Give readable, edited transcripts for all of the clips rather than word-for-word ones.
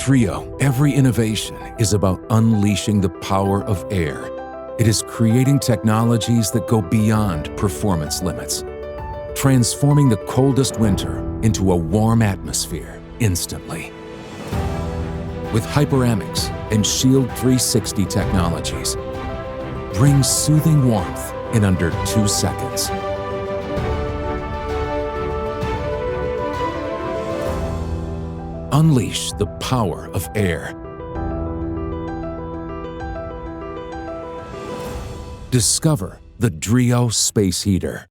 Trio, every innovation is about unleashing the power of air. It is creating technologies that go beyond performance limits, transforming the coldest winter into a warm atmosphere instantly. With Hyperamics and Shield 360 technologies, bring soothing warmth in under 2 seconds. Unleash the power of air. Discover the Trio Space Heater.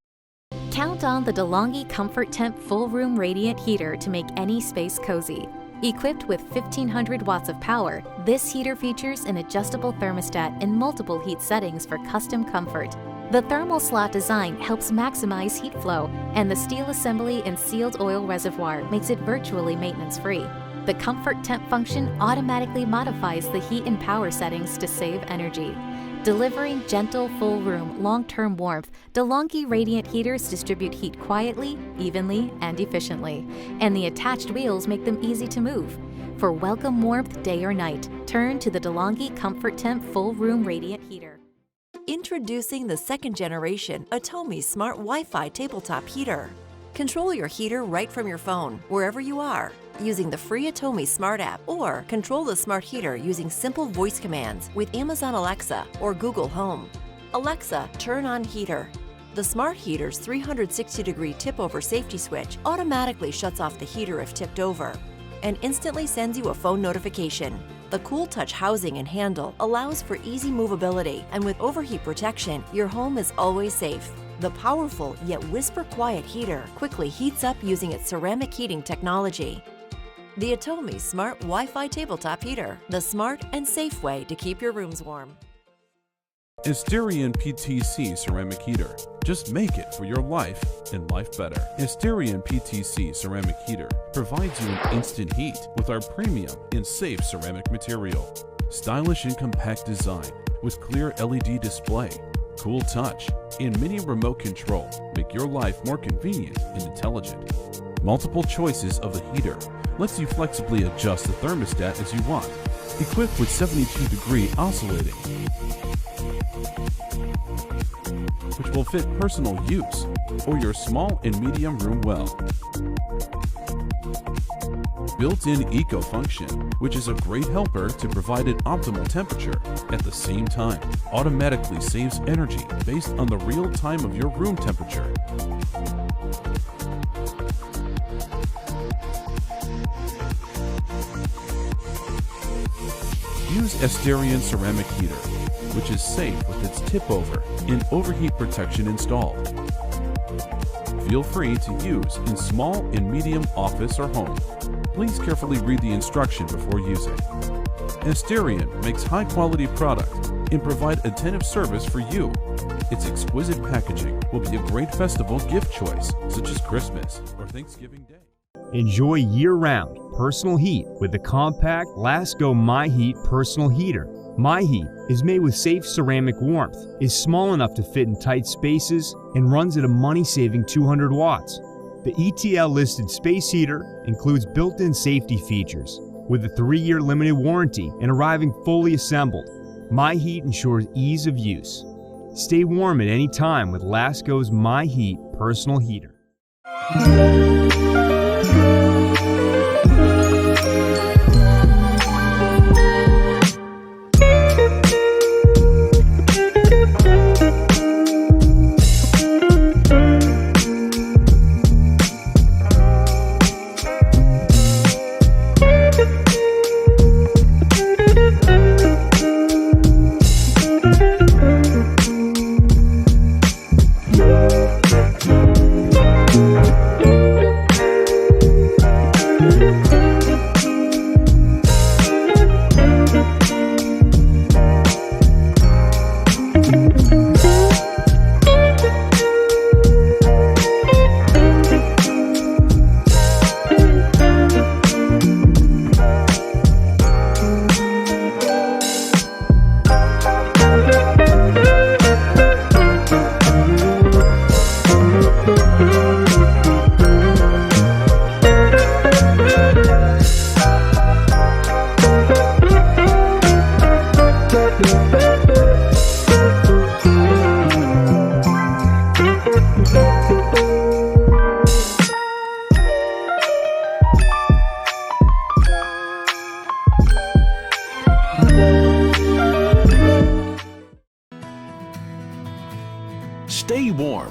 Count on the DeLonghi Comfort Temp Full Room Radiant Heater to make any space cozy. Equipped with 1,500 watts of power, this heater features an adjustable thermostat and multiple heat settings for custom comfort. The thermal slot design helps maximize heat flow, and the steel assembly and sealed oil reservoir makes it virtually maintenance-free. The Comfort Temp function automatically modifies the heat and power settings to save energy. Delivering gentle, full-room, long-term warmth, DeLonghi Radiant Heaters distribute heat quietly, evenly, and efficiently, and the attached wheels make them easy to move. For welcome warmth day or night, turn to the DeLonghi Comfort Temp Full Room Radiant Heater. Introducing the second-generation Atomi Smart Wi-Fi Tabletop Heater. Control your heater right from your phone, wherever you are, using the free Atomi Smart app, or control the smart heater using simple voice commands with Amazon Alexa or Google Home. Alexa, turn on heater. The smart heater's 360-degree tip-over safety switch automatically shuts off the heater if tipped over and instantly sends you a phone notification. The Cool Touch housing and handle allows for easy movability, and with overheat protection, your home is always safe. The powerful yet whisper-quiet heater quickly heats up using its ceramic heating technology. The Atomi Smart Wi-Fi Tabletop Heater, the smart and safe way to keep your rooms warm. Asterion PTC Ceramic Heater. Just make it for your life and life better. Asterion PTC Ceramic Heater provides you an instant heat with our premium and safe ceramic material. Stylish and compact design with clear LED display, cool touch, and mini remote control make your life more convenient and intelligent. Multiple choices of the heater lets you flexibly adjust the thermostat as you want. Equipped with 72-degree oscillating, which will fit personal use or your small and medium room well. Built-in eco function, which is a great helper to provide an optimal temperature at the same time. Automatically saves energy based on the real time of your room temperature. Use Asterion Ceramic Heater, which is safe with its tip-over and overheat protection installed. Feel free to use in small and medium office or home. Please carefully read the instruction before using. Asterion makes high-quality product and provide attentive service for you. Its exquisite packaging will be a great festival gift choice, such as Christmas or Thanksgiving Day. Enjoy year-round personal heat with the compact Lasco MyHeat Personal Heater. MyHeat is made with safe ceramic warmth, is small enough to fit in tight spaces, and runs at a money-saving 200 watts. The ETL-listed space heater includes built-in safety features with a 3-year limited warranty and arriving fully assembled. MyHeat ensures ease of use. Stay warm at any time with Lasco's MyHeat Personal Heater.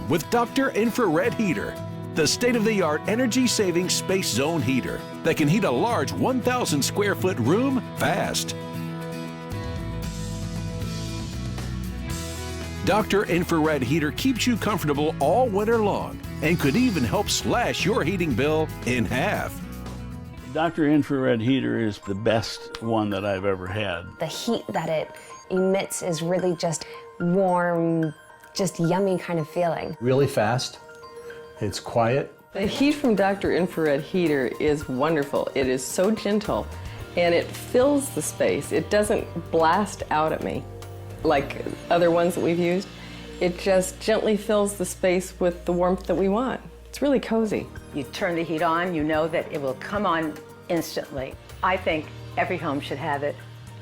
with Dr. Infrared Heater, the state-of-the-art energy-saving space zone heater that can heat a large 1,000 square foot room fast. Dr. Infrared Heater keeps you comfortable all winter long and could even help slash your heating bill in half. Dr. Infrared Heater is the best one that I've ever had. The heat that it emits is really just warm, just yummy kind of feeling. Really fast, it's quiet. The heat from Dr. Infrared Heater is wonderful. It is so gentle and it fills the space. It doesn't blast out at me like other ones that we've used. It just gently fills the space with the warmth that we want. It's really cozy. You turn the heat on, you know that it will come on instantly. I think every home should have it.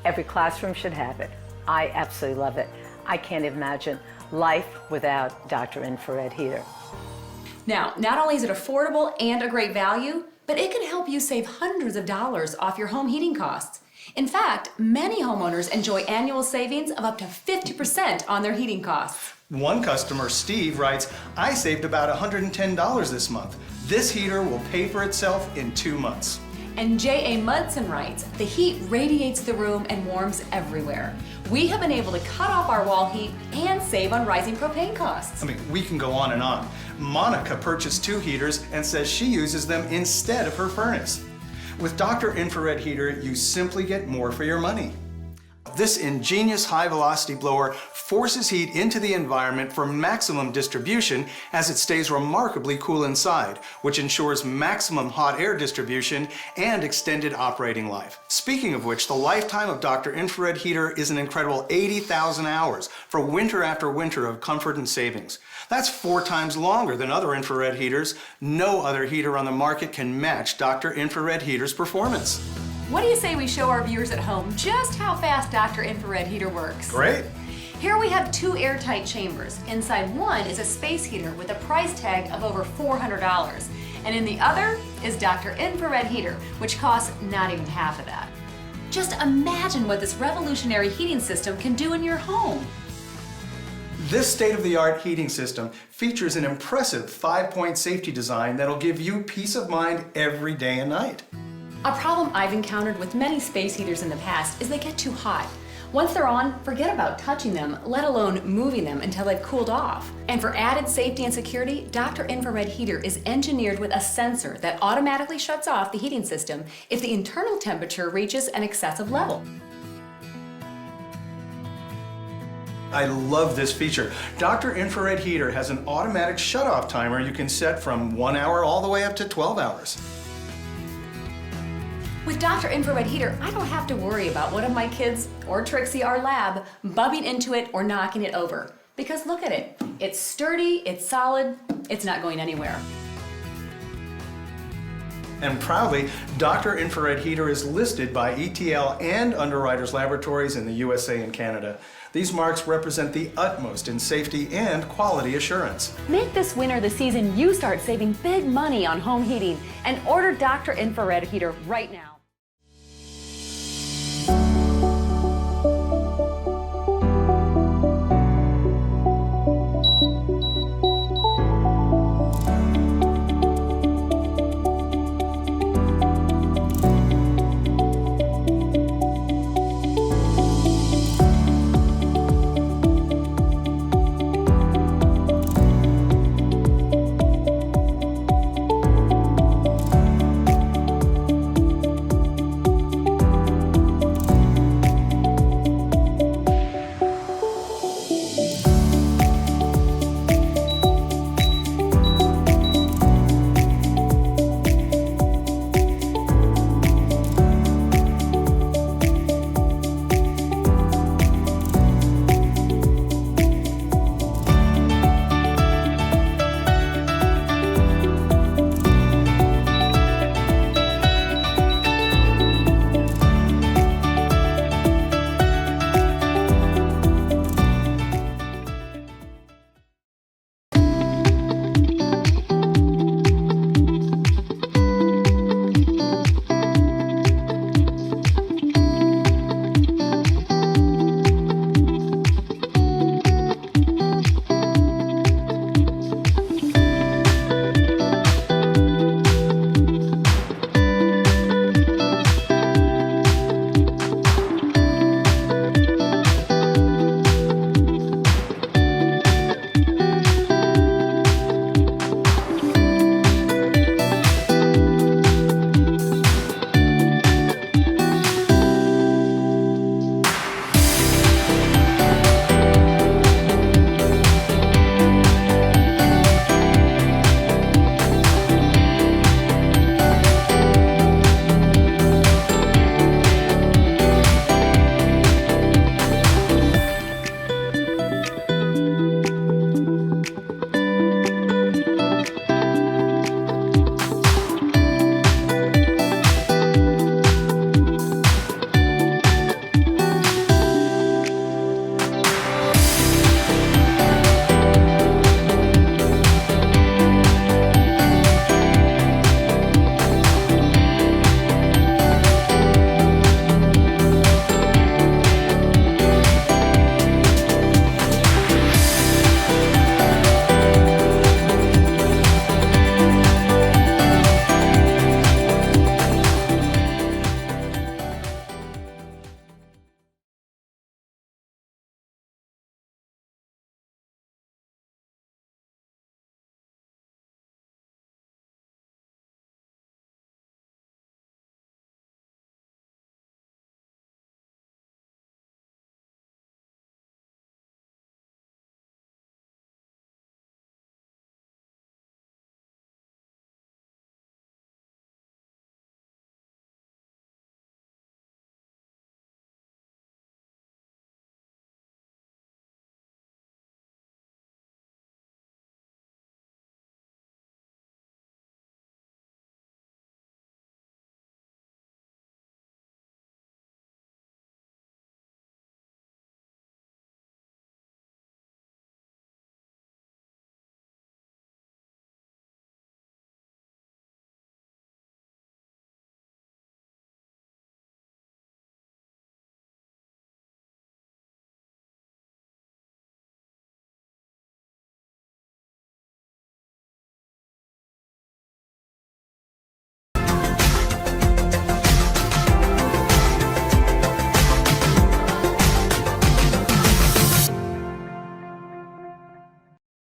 Every classroom should have it. I absolutely love it. I can't imagine life without Dr. Infrared Heater. Now, not only is it affordable and a great value, but it can help you save hundreds of dollars off your home heating costs. In fact, many homeowners enjoy annual savings of up to 50% on their heating costs. One customer, Steve, writes, "I saved about $110 this month. This heater will pay for itself in 2 months." And J.A. Mudson writes, "The heat radiates the room and warms everywhere. We have been able to cut off our wall heat and save on rising propane costs." I mean, we can go on and on. Monica purchased 2 heaters and says she uses them instead of her furnace. With Dr. Infrared Heater, you simply get more for your money. This ingenious high-velocity blower forces heat into the environment for maximum distribution as it stays remarkably cool inside, which ensures maximum hot air distribution and extended operating life. Speaking of which, the lifetime of Dr. Infrared Heater is an incredible 80,000 hours for winter after winter of comfort and savings. That's 4 times longer than other infrared heaters. No other heater on the market can match Dr. Infrared Heater's performance. What do you say we show our viewers at home just how fast Dr. Infrared Heater works? Great. Here we have 2 airtight chambers. Inside one is a space heater with a price tag of over $400. And in the other is Dr. Infrared Heater, which costs not even half of that. Just imagine what this revolutionary heating system can do in your home. This state-of-the-art heating system features an impressive 5-point safety design that'll give you peace of mind every day and night. A problem I've encountered with many space heaters in the past is they get too hot. Once they're on, forget about touching them, let alone moving them until they've cooled off. And for added safety and security, Dr. Infrared Heater is engineered with a sensor that automatically shuts off the heating system if the internal temperature reaches an excessive level. I love this feature. Dr. Infrared Heater has an automatic shut-off timer you can set from 1 hour all the way up to 12 hours. With Dr. Infrared Heater, I don't have to worry about one of my kids, or Trixie, our lab, bumping into it or knocking it over. Because look at it. It's sturdy, it's solid, it's not going anywhere. And proudly, Dr. Infrared Heater is listed by ETL and Underwriters Laboratories in the USA and Canada. These marks represent the utmost in safety and quality assurance. Make this winter the season you start saving big money on home heating and order Dr. Infrared Heater right now.